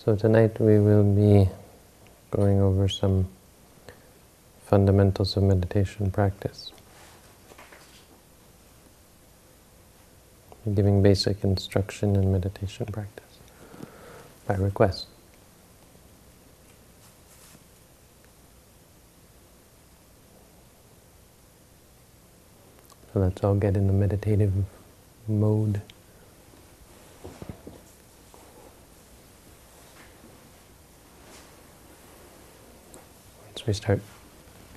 So tonight we will be going over some fundamentals of meditation practice. Giving basic instruction in meditation practice by request. So let's all get in the meditative mode.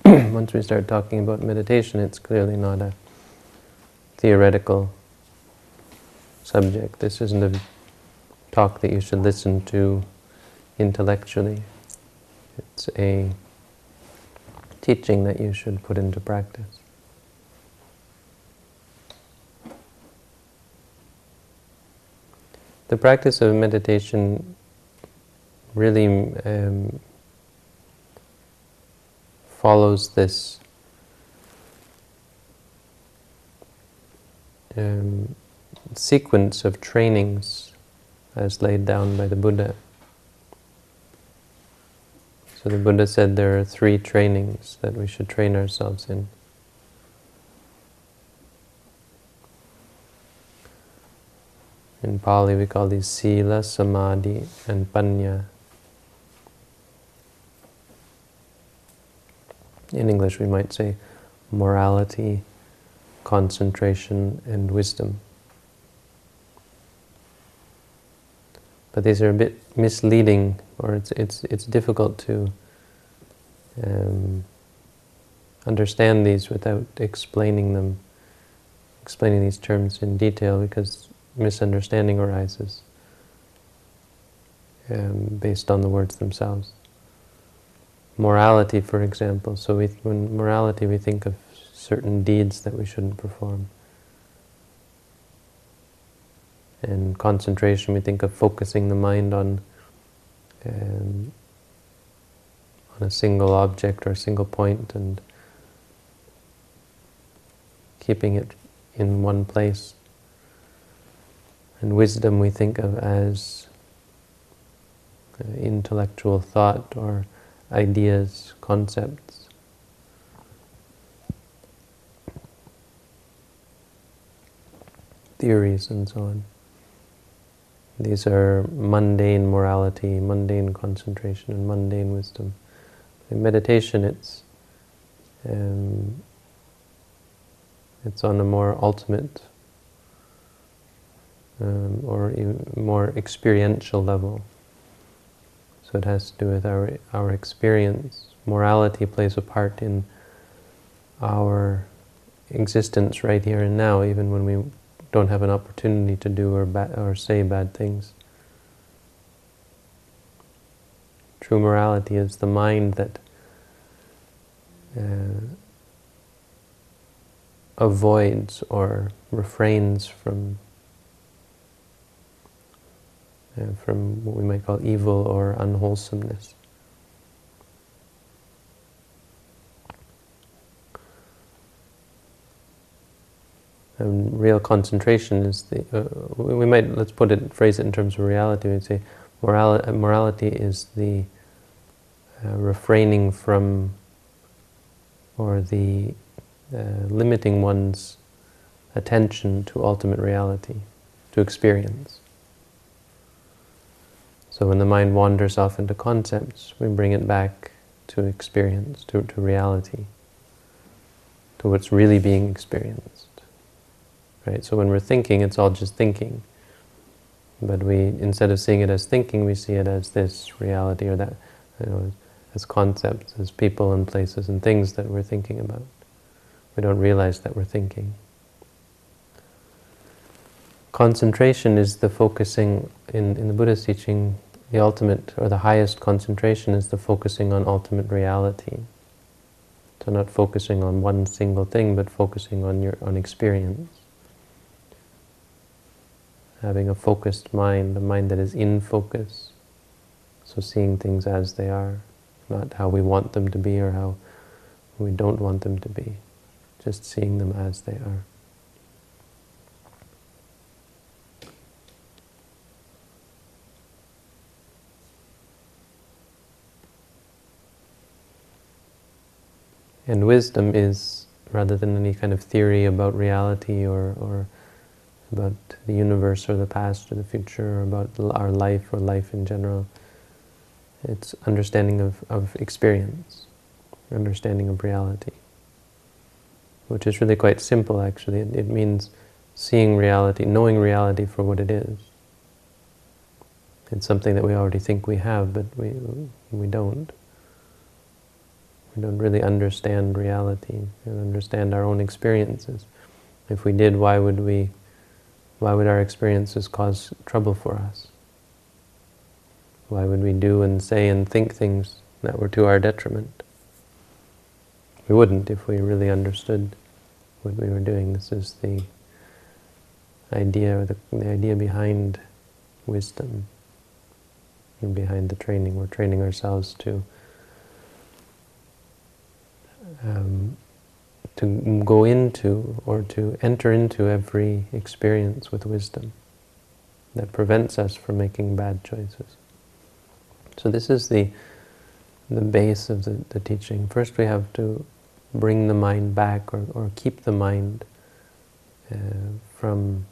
Once we start talking about meditation, it's clearly not a theoretical subject. This isn't a talk that you should listen to intellectually. It's a teaching that you should put into practice. The practice of meditation really follows this sequence of trainings as laid down by the Buddha. So the Buddha said there are 3 trainings that we should train ourselves in. In Pali we call these Sila, Samadhi and Panya. In English we might say morality, concentration and wisdom. But these are a bit misleading, or it's difficult to understand these without explaining these terms in detail, because misunderstanding arises based on the words themselves. Morality, for example. So when morality, we think of certain deeds that we shouldn't perform. And concentration, we think of focusing the mind on a single object or a single point and keeping it in one place. And wisdom we think of as intellectual thought or ideas, concepts. Theories and so on. These are mundane morality, mundane concentration, and mundane wisdom. In meditation, it's on a more ultimate or even more experiential level. So it has to do with our experience. Morality plays a part in our existence right here and now, even when we don't have an opportunity to do or say bad things. True morality is the mind that avoids or refrains from what we might call evil or unwholesomeness. And real concentration is let's phrase it in terms of reality. We'd say morality is the refraining from or the limiting one's attention to ultimate reality, to experience. So when the mind wanders off into concepts, we bring it back to experience, to reality, to what's really being experienced. Right? So when we're thinking, it's all just thinking. But instead of seeing it as thinking, we see it as this reality or that, as concepts, as people and places and things that we're thinking about. We don't realize that we're thinking. Concentration is the focusing, in the Buddha's teaching, the ultimate or the highest concentration is the focusing on ultimate reality. So not focusing on one single thing, but focusing on experience. Having a focused mind, a mind that is in focus. So seeing things as they are, not how we want them to be or how we don't want them to be. Just seeing them as they are. And wisdom is, rather than any kind of theory about reality or about the universe or the past or the future or about our life or life in general, it's understanding of experience, understanding of reality, which is really quite simple actually. It means seeing reality, knowing reality for what it is. It's something that we already think we have, but we don't. We don't really understand reality and understand our own experiences. If we did, why would our experiences cause trouble for us? Why would we do and say and think things that were to our detriment? We wouldn't if we really understood what we were doing. This is the idea, or the idea behind wisdom and behind the training. We're training ourselves to go into or to enter into every experience with wisdom that prevents us from making bad choices. So this is the base of the teaching. First we have to bring the mind back or keep the mind from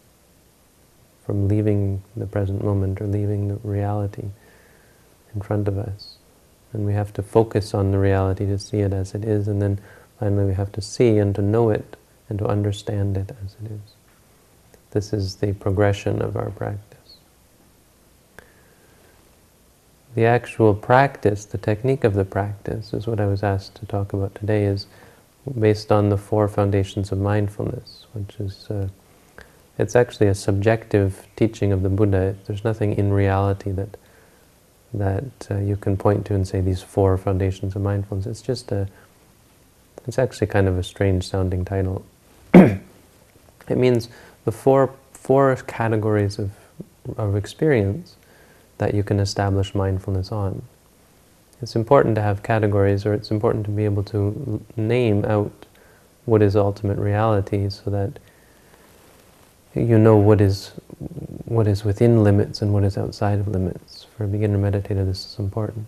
leaving the present moment or leaving the reality in front of us. And we have to focus on the reality to see it as it is, and then finally we have to see and to know it and to understand it as it is. This is the progression of our practice. The actual practice, the technique of the practice, is what I was asked to talk about today, is based on the 4 foundations of mindfulness, which is, it's actually a subjective teaching of the Buddha. There's nothing in reality that you can point to and say these 4 foundations of mindfulness. It's just it's actually kind of a strange sounding title. It means the four categories of experience that you can establish mindfulness on. It's important to have categories, or it's important to be able to name out what is ultimate reality so that you know what is within limits and what is outside of limits. For a beginner meditator, this is important.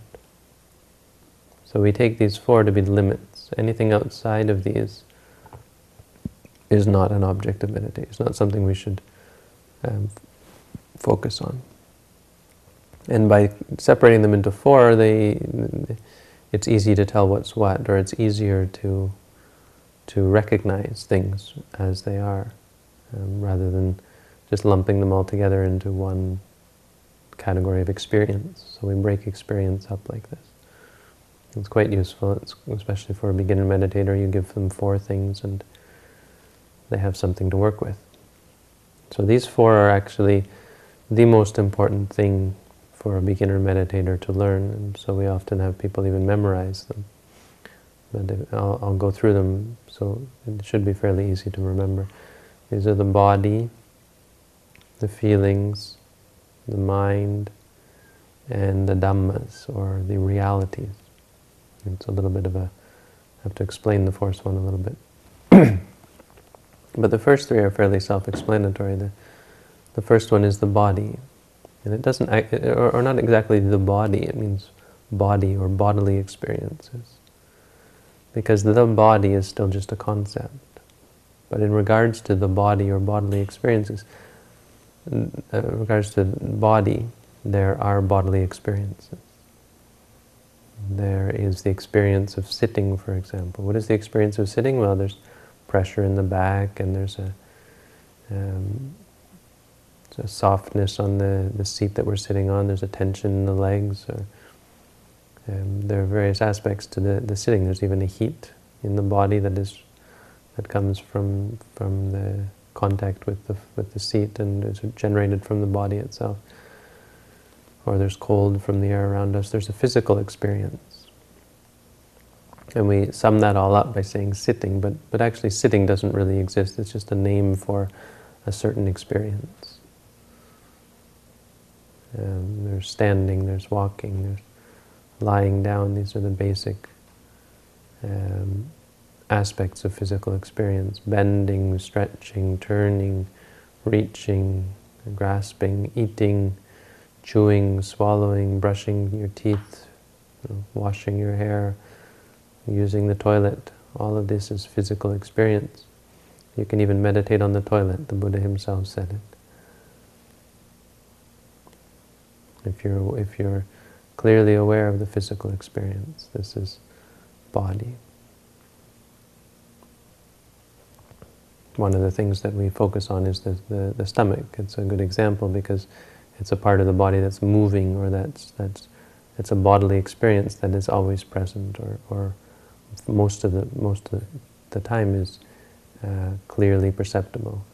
So we take these 4 to be the limits. Anything outside of these is not an object of meditation. It's not something we should focus on. And by separating them into 4, it's easy to tell what's what, or it's easier to recognize things as they are, rather than just lumping them all together into one category of experience. So we break experience up like this. It's quite useful, especially for a beginner meditator. You give them 4 things and they have something to work with. So these 4 are actually the most important thing for a beginner meditator to learn, and so we often have people even memorize them. But I'll go through them, so it should be fairly easy to remember. These are the body, the feelings, the mind, and the dhammas, or the realities. It's a little bit of I have to explain the 4th one a little bit. But the first 3 are fairly self-explanatory. The first one is the body. And it doesn't, or not exactly the body, it means body or bodily experiences. Because the body is still just a concept. But in regards to the body or bodily experiences, in regards to body, there are bodily experiences. There is the experience of sitting, for example. What is the experience of sitting? Well, there's pressure in the back, and there's a softness on the seat that we're sitting on. There's a tension in the legs. There are various aspects to the sitting. There's even a heat in the body that comes from the contact with the seat, and is generated from the body itself. Or there's cold from the air around us. There's a physical experience. And we sum that all up by saying sitting, but actually sitting doesn't really exist. It's just a name for a certain experience. There's standing, there's walking, there's lying down. These are the basic aspects of physical experience. Bending, stretching, turning, reaching, grasping, eating, chewing, swallowing, brushing your teeth, washing your hair, using the toilet, All of this is physical experience. You can even meditate on the toilet. The Buddha himself said it. If you're clearly aware of the physical experience, this is body. One of the things that we focus on is the stomach. It's a good example because it's a part of the body that's moving, or it's a bodily experience that is always present, or most of the time is clearly perceptible.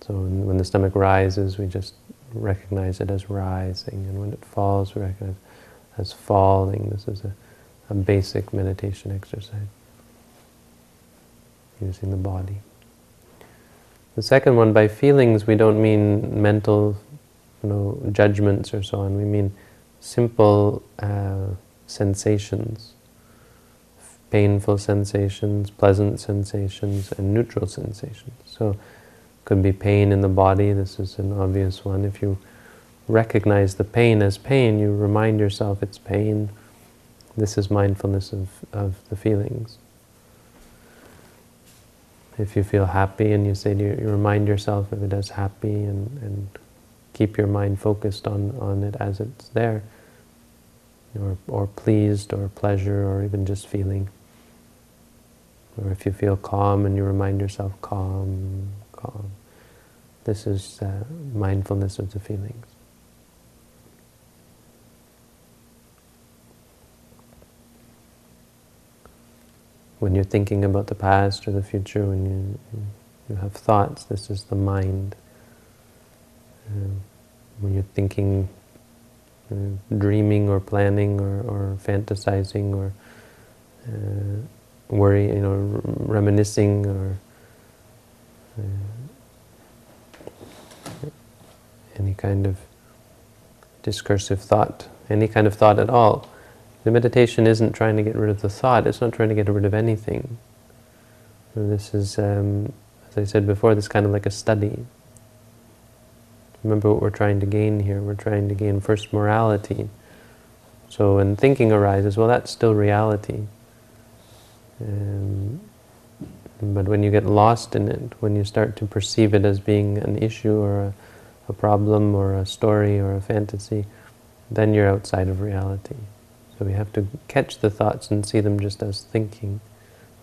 So when the stomach rises, we just recognize it as rising, and when it falls, we recognize it as falling. This is a basic meditation exercise using the body. The second one, by feelings, we don't mean mental, judgments or so on. We mean simple sensations, painful sensations, pleasant sensations, and neutral sensations. So, could be pain in the body. This is an obvious one. If you recognize the pain as pain, you remind yourself it's pain. This is mindfulness of the feelings. If you feel happy and you remind yourself of it as happy, and keep your mind focused on it as it's there, or pleased, or pleasure, or even just feeling. Or if you feel calm and you remind yourself calm, calm. This is mindfulness of the feelings. When you're thinking about the past or the future, when you have thoughts, this is the mind. When you're thinking, dreaming or planning or fantasizing or worry, reminiscing or any kind of discursive thought, any kind of thought at all. The meditation isn't trying to get rid of the thought, it's not trying to get rid of anything. This is, as I said before, this is kind of like a study. Remember what we're trying to gain here. We're trying to gain first morality. So when thinking arises, well, that's still reality. But when you get lost in it, when you start to perceive it as being an issue or a problem or a story or a fantasy, then you're outside of reality. So we have to catch the thoughts and see them just as thinking.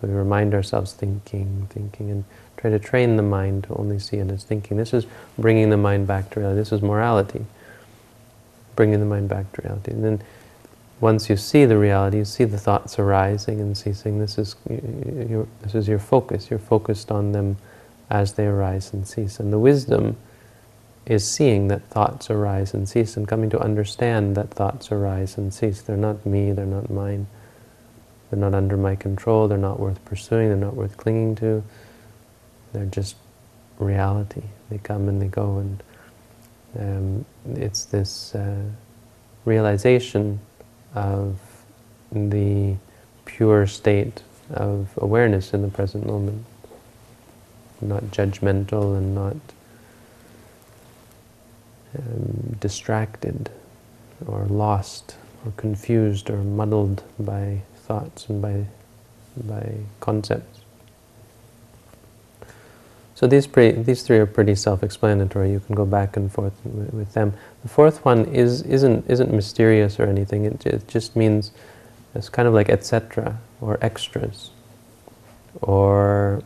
We remind ourselves thinking, and try to train the mind to only see it as thinking. This is bringing the mind back to reality. This is morality, bringing the mind back to reality. And then once you see the reality, you see the thoughts arising and ceasing. This is your focus. You're focused on them as they arise and cease. And the wisdom is seeing that thoughts arise and cease, and coming to understand that thoughts arise and cease. They're not me, they're not mine. They're not under my control, they're not worth pursuing, they're not worth clinging to. They're just reality. They come and they go, and it's this realization of the pure state of awareness in the present moment. Not judgmental and not distracted or lost or confused or muddled by thoughts and by concepts. So these three are pretty self-explanatory. You can go back and forth with them. The fourth one isn't mysterious or anything. It just means it's kind of like etc. or extras or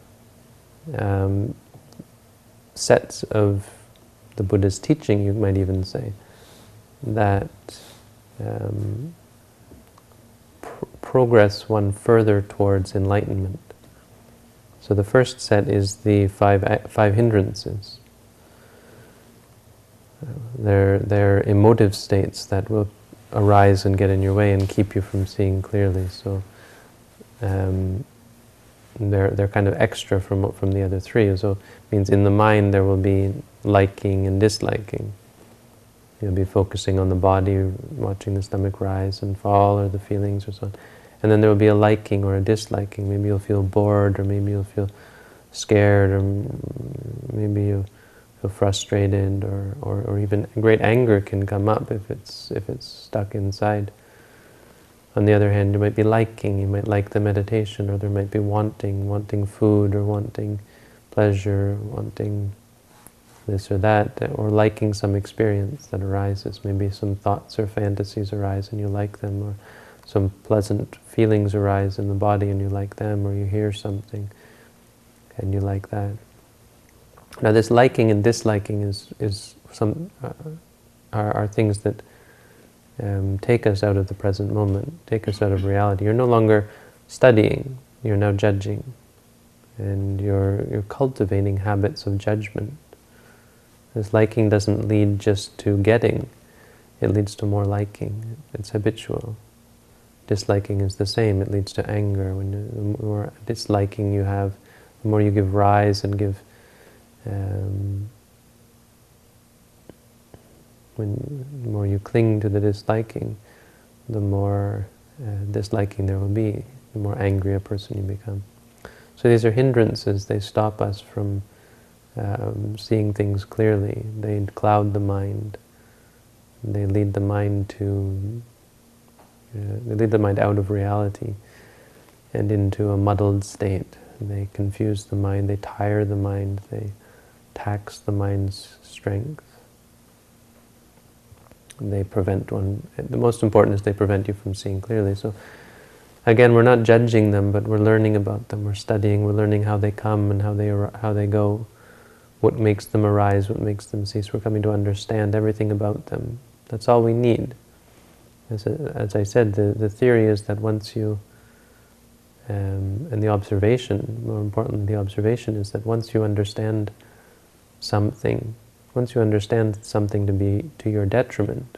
sets of the Buddha's teaching, you might even say, that progress one further towards enlightenment. So the first set is the five hindrances. They're emotive states that will arise and get in your way and keep you from seeing clearly. So they're kind of extra from the other three. So it means in the mind there will be liking and disliking. You'll be focusing on the body, watching the stomach rise and fall, or the feelings or so on. And then there will be a liking or a disliking. Maybe you'll feel bored, or maybe you'll feel scared, or maybe you'll feel frustrated, or even great anger can come up if it's stuck inside. On the other hand, you might be liking, you might like the meditation, or there might be wanting food, or wanting pleasure, wanting this or that, or liking some experience that arises. Maybe some thoughts or fantasies arise and you like them, or some pleasant feelings arise in the body and you like them, or you hear something and you like that. Now this liking and disliking are things that take us out of the present moment, take us out of reality. You're no longer studying, you're now judging, and you're cultivating habits of judgment. This liking doesn't lead just to getting, it leads to more liking. It's habitual. Disliking is the same, it leads to anger. The more disliking you have, the more you give rise and give when the more you cling to the disliking, the more disliking there will be, the more angry a person you become. So these are hindrances. They stop us from seeing things clearly. They cloud the mind. They lead the mind to they lead the mind out of reality and into a muddled state. They confuse the mind. They tire the mind. They tax the mind's strength. They prevent one. The most important is they prevent you from seeing clearly. So again, we're not judging them, but we're learning about them. We're studying. We're learning how they come and how they go. What makes them arise? What makes them cease? We're coming to understand everything about them. That's all we need. As I said, the theory is that once you and the observation, more importantly, the observation is that once you understand something to be to your detriment,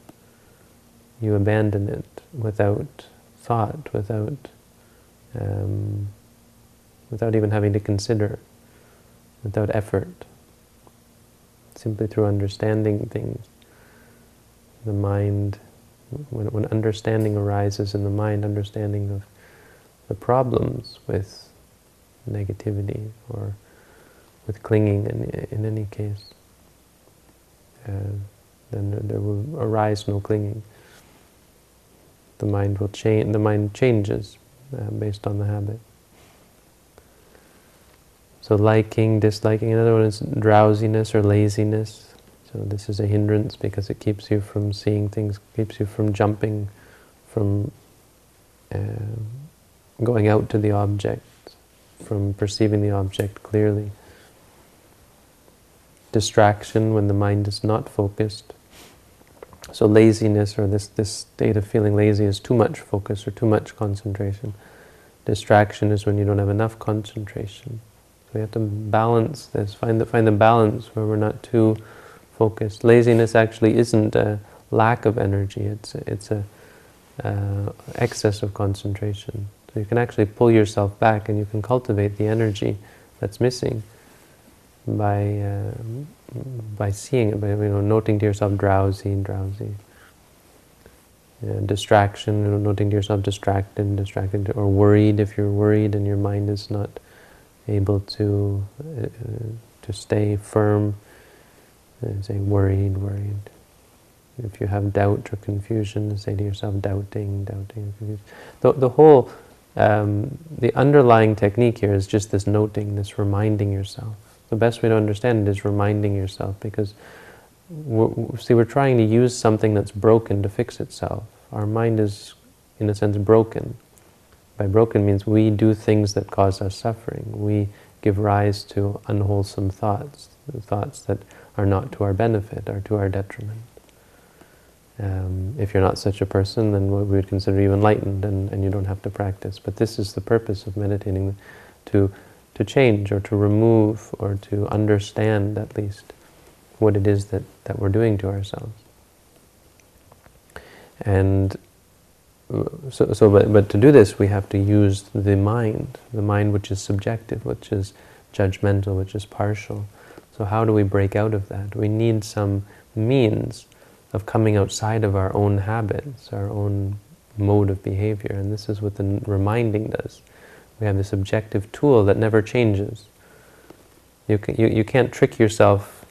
you abandon it without thought, without even having to consider, without effort. Simply through understanding things, the mind, when understanding arises in the mind, understanding of the problems with negativity or with clinging in any case, then there will arise no clinging. The mind will change. The mind changes based on the habit. So liking, disliking. Another one is drowsiness or laziness. So this is a hindrance because it keeps you from seeing things, keeps you from jumping, from going out to the object, from perceiving the object clearly. Distraction when the mind is not focused. So laziness, or this state of feeling lazy, is too much focus or too much concentration. Distraction is when you don't have enough concentration. So we have to balance this, find the balance where we're not too focused. Laziness actually isn't a lack of energy, it's a excess of concentration. So you can actually pull yourself back and you can cultivate the energy that's missing by seeing it, by noting to yourself drowsy. Distraction, noting to yourself distracted, or worried. If you're worried and your mind is not able to stay firm, say worried. If you have doubt or confusion, say to yourself doubting, confused. The whole, the underlying technique here is just this noting, this reminding yourself. The best way to understand it is reminding yourself, because we're trying to use something that's broken to fix itself. Our mind is, in a sense, broken. By broken means we do things that cause us suffering. We give rise to unwholesome thoughts, thoughts that are not to our benefit, are to our detriment. If you're not such a person, then we would consider you enlightened and you don't have to practice. But this is the purpose of meditating, to change or to remove or to understand at least what it is that we're doing to ourselves. And but to do this we have to use the mind which is subjective, which is judgmental, which is partial. So how do we break out of that? We need some means of coming outside of our own habits, our own mode of behavior, and this is what the reminding does. We have this objective tool that never changes. You can't trick yourself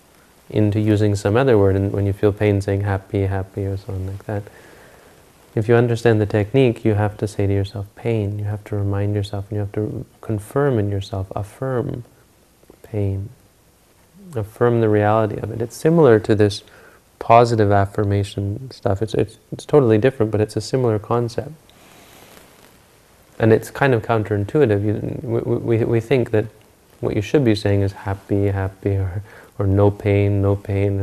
into using some other word and when you feel pain saying happy or something like that. If you understand the technique, you have to say to yourself, pain. You have to remind yourself, and you have to confirm in yourself, affirm pain. Affirm the reality of it. It's similar to this positive affirmation stuff. It's totally different, but it's a similar concept. And it's kind of counterintuitive. We think that what you should be saying is happy, happy, or no pain, or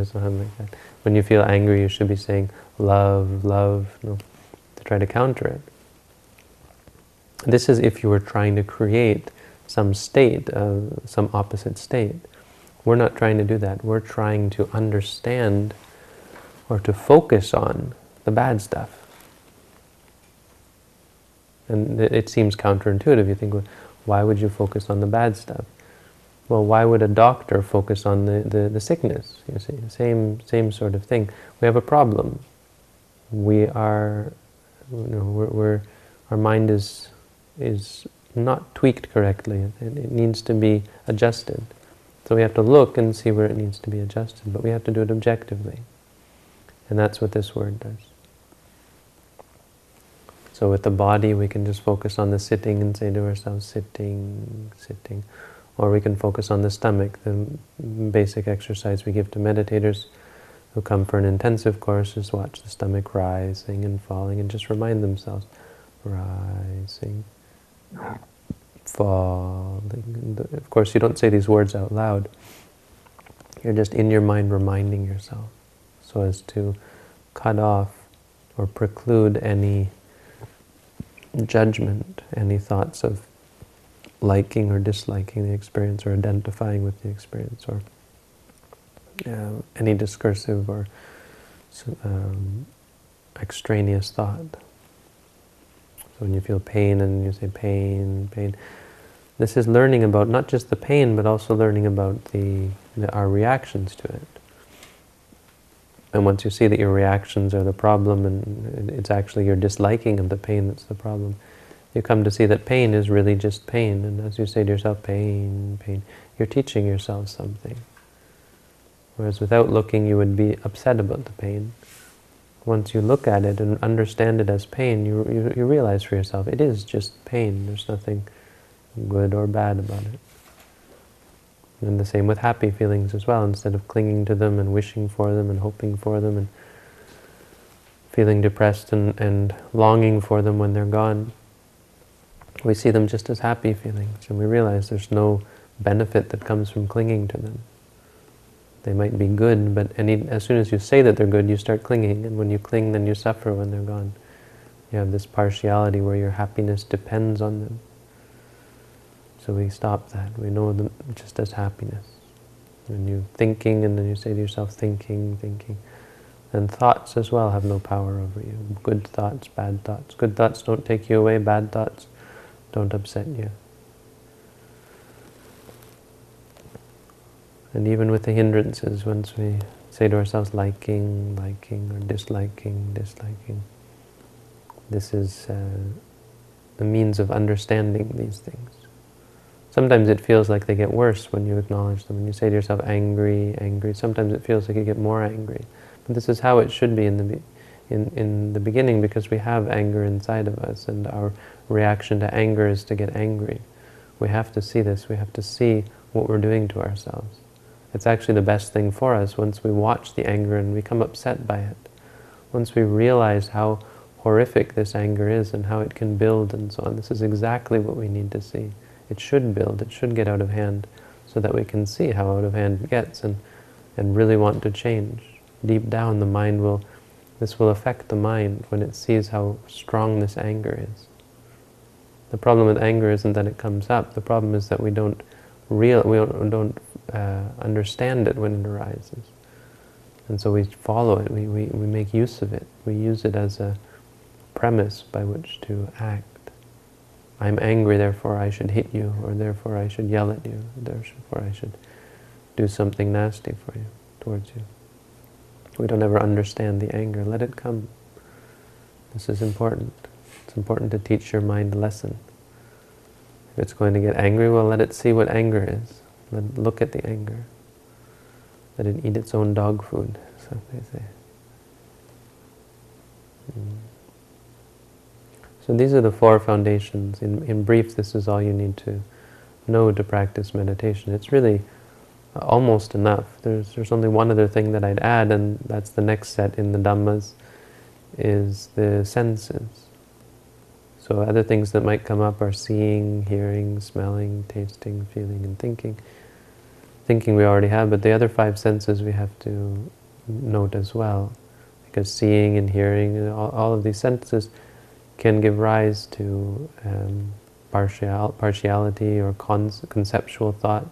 something like that. When you feel angry, you should be saying love, love, to try to counter it. This is if you were trying to create some state, some opposite state. We're not trying to do that. We're trying to understand or to focus on the bad stuff. And it seems counterintuitive. You think, well, why would you focus on the bad stuff? Well, why would a doctor focus on the sickness? You see, same sort of thing. We have a problem. We are, our mind is not tweaked correctly. It needs to be adjusted. So we have to look and see where it needs to be adjusted, but we have to do it objectively. And that's what this word does. So with the body, we can just focus on the sitting and say to ourselves, sitting, sitting. Or we can focus on the stomach, the basic exercise we give to meditators who come for an intensive course is watch the stomach rising and falling and just remind themselves, rising, falling. Of course, you don't say these words out loud. You're just in your mind reminding yourself so as to cut off or preclude any judgment, any thoughts of liking or disliking the experience or identifying with the experience, or any discursive or extraneous thought. So when you feel pain and you say pain, pain, this is learning about not just the pain, but also learning about our reactions to it. And once you see that your reactions are the problem and it's actually your disliking of the pain that's the problem, you come to see that pain is really just pain. And as you say to yourself, pain, pain, you're teaching yourself something. Whereas without looking, you would be upset about the pain. Once you look at it and understand it as pain, you realize for yourself, it is just pain. There's nothing good or bad about it. And the same with happy feelings as well. Instead of clinging to them and wishing for them and hoping for them and feeling depressed and longing for them when they're gone, we see them just as happy feelings, and we realize there's no benefit that comes from clinging to them. They might be good, but as soon as you say that they're good, you start clinging, and when you cling, then you suffer when they're gone. You have this partiality where your happiness depends on them. So we stop that. We know them just as happiness. When you're thinking, and then you say to yourself, thinking, thinking. And thoughts as well have no power over you. Good thoughts, bad thoughts. Good thoughts don't take you away, bad thoughts don't upset you. And even with the hindrances, once we say to ourselves, liking, liking, or disliking, disliking, this is the means of understanding these things. Sometimes it feels like they get worse when you acknowledge them. When you say to yourself, angry, angry, sometimes it feels like you get more angry. But this is how it should be in the beginning, because we have anger inside of us, and our reaction to anger is to get angry. We have to see this. We have to see what we're doing to ourselves. It's actually the best thing for us once we watch the anger and become upset by it. Once we realize how horrific this anger is and how it can build and so on. This is exactly what we need to see. It should build, it should get out of hand, so that we can see how out of hand it gets and really want to change. Deep down, the mind this will affect the mind when it sees how strong this anger is. The problem with anger isn't that it comes up. The problem is that we don't understand it when it arises. And so we follow it, we make use of it. We use it as a premise by which to act. I'm angry, therefore I should hit you, or therefore I should yell at you, therefore I should do something nasty for you, towards you. We don't ever understand the anger. Let it come. This is important. It's important to teach your mind a lesson. If it's going to get angry, well, let it see what anger is. Let it look at the anger. Let it eat its own dog food, so they say. So these are the four foundations. In brief, this is all you need to know to practice meditation. It's really almost enough. There's only one other thing that I'd add, and that's the next set in the Dhammas, is the senses. So other things that might come up are seeing, hearing, smelling, tasting, feeling, and thinking. Thinking we already have, but the other five senses we have to note as well. Because seeing and hearing, all of these senses can give rise to partiality or conceptual thought.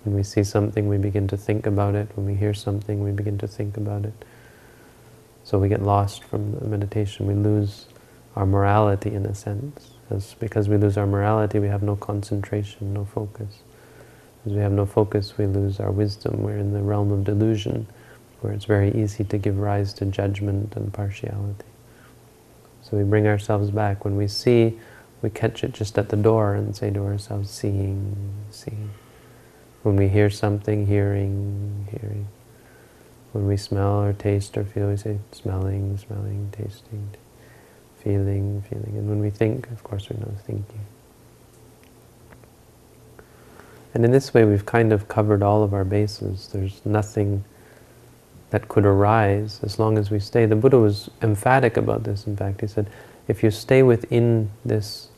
When we see something, we begin to think about it. When we hear something, we begin to think about it. So we get lost from the meditation. We lose our morality in a sense. Because we lose our morality, we have no concentration, no focus. As we have no focus, we lose our wisdom. We're in the realm of delusion, where it's very easy to give rise to judgment and partiality. So we bring ourselves back. When we see, we catch it just at the door and say to ourselves, seeing, seeing. When we hear something, hearing, hearing. When we smell or taste or feel, we say smelling, smelling, tasting, feeling, feeling. And when we think, of course we know thinking. And in this way we've kind of covered all of our bases. There's nothing that could arise as long as we stay. The Buddha was emphatic about this, in fact. He said, if you stay within this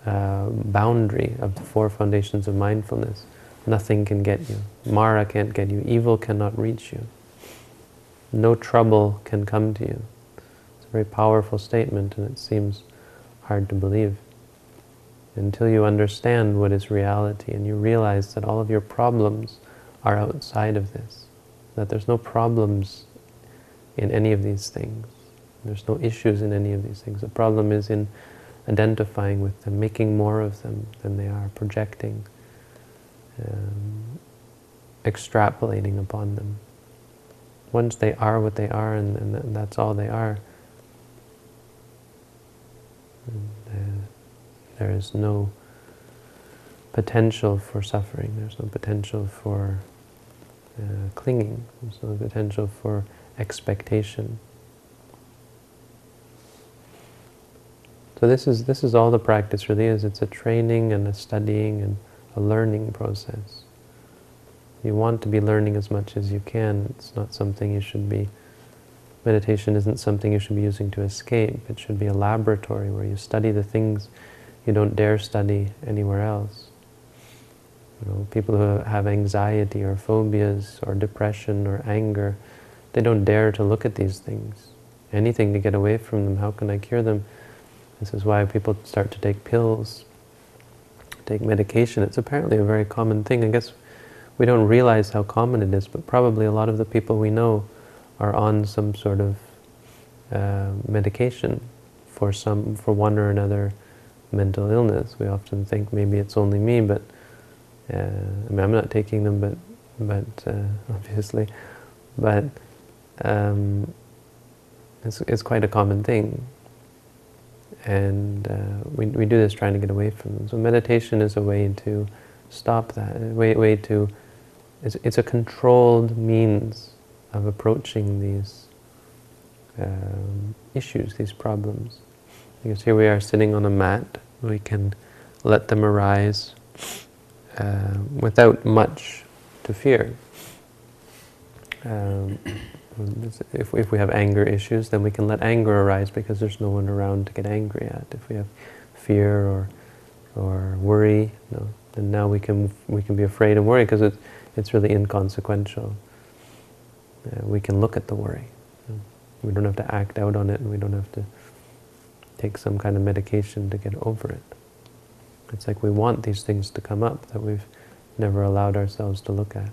boundary of the four foundations of mindfulness, nothing can get you. Mara can't get you. Evil cannot reach you. No trouble can come to you. It's a very powerful statement, and it seems hard to believe. Until you understand what is reality, and you realize that all of your problems are outside of this. That there's no problems in any of these things. There's no issues in any of these things. The problem is in identifying with them, making more of them than they are, projecting, extrapolating upon them. Once they are what they are, and that's all they are, there is no potential for suffering. There's no potential for clinging. There's no potential for expectation. So this is all the practice really is. It's a training and a studying and a learning process. You want to be learning as much as you can. It's not something you should be. Meditation isn't something you should be using to escape. It should be a laboratory where you study the things you don't dare study anywhere else. You know, people who have anxiety or phobias or depression or anger, they don't dare to look at these things. Anything to get away from them. How can I cure them? This is why people start to take pills, take medication. It's apparently a very common thing. I guess we don't realize how common it is, but probably a lot of the people we know are on some sort of medication for one or another mental illness. We often think maybe it's only me, but I mean, I'm not taking them, but obviously, but it's quite a common thing, and we do this trying to get away from them. So meditation is a way to stop that. It's a controlled means of approaching these issues, these problems. Because here we are sitting on a mat, we can let them arise without much to fear. If we have anger issues, then we can let anger arise because there's no one around to get angry at. If we have fear or worry, then now we can be afraid and worry because it's really inconsequential. We can look at the worry. We don't have to act out on it, and we don't have to take some kind of medication to get over it. It's like we want these things to come up that we've never allowed ourselves to look at.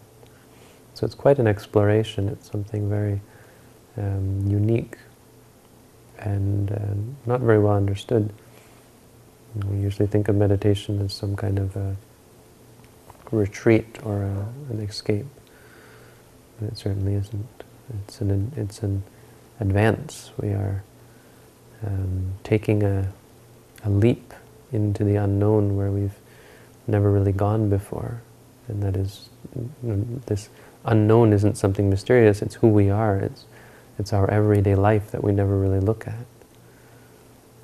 So it's quite an exploration. It's something very unique and not very well understood. We usually think of meditation as some kind of a retreat or an escape. But it certainly isn't. It's an advance. We are taking a leap into the unknown where we've never really gone before. And that is, this unknown isn't something mysterious, it's who we are. It's our everyday life that we never really look at.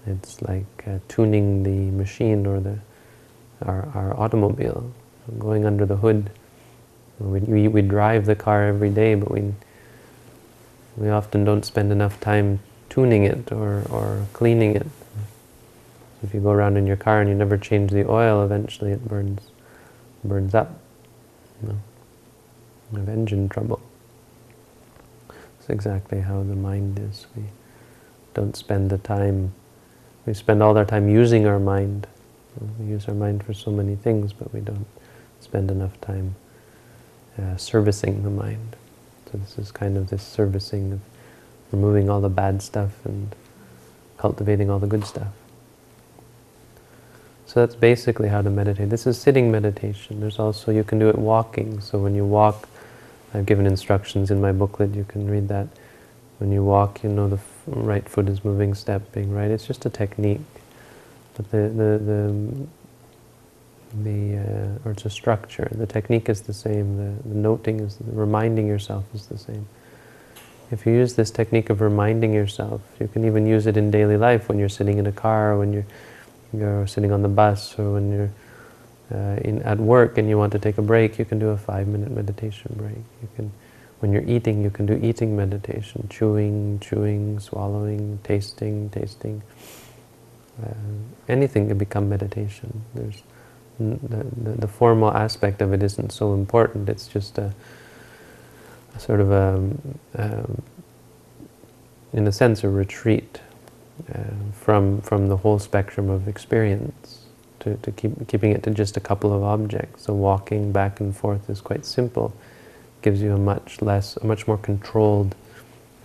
It's like tuning the machine or our automobile, going under the hood. We drive the car every day, but we often don't spend enough time tuning it or cleaning it. If you go around in your car and you never change the oil, eventually it burns up. You have engine trouble. It's exactly how the mind is. We don't spend the time. We spend all our time using our mind. We use our mind for so many things, but we don't spend enough time servicing the mind. So this is kind of this servicing of removing all the bad stuff and cultivating all the good stuff. So that's basically how to meditate. This is sitting meditation. There's also, you can do it walking. So when you walk, I've given instructions in my booklet, you can read that. When you walk, you know the right foot is moving, step being right. It's just a technique. But or it's a structure. The technique is the same. The noting is, the reminding yourself is the same. If you use this technique of reminding yourself, you can even use it in daily life when you're sitting in a car, when you're sitting on the bus, or when you're at work and you want to take a break, you can do a 5-minute meditation break. You can, when you're eating, you can do eating meditation, chewing, swallowing, tasting. Anything can become meditation. There's the formal aspect of it isn't so important. It's just a sort of in a sense, a retreat from the whole spectrum of experience, to keeping it to just a couple of objects. So walking back and forth is quite simple. Gives you a much more controlled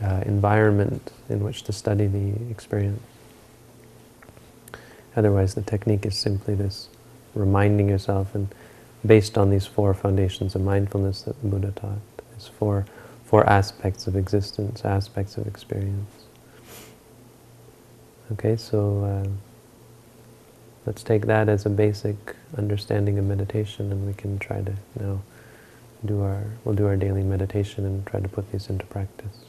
environment in which to study the experience. Otherwise, the technique is simply this reminding yourself, and based on these 4 foundations of mindfulness that the Buddha taught. There's four aspects of existence, aspects of experience. Okay, so let's take that as a basic understanding of meditation, and we can try to now we'll do our daily meditation and try to put these into practice.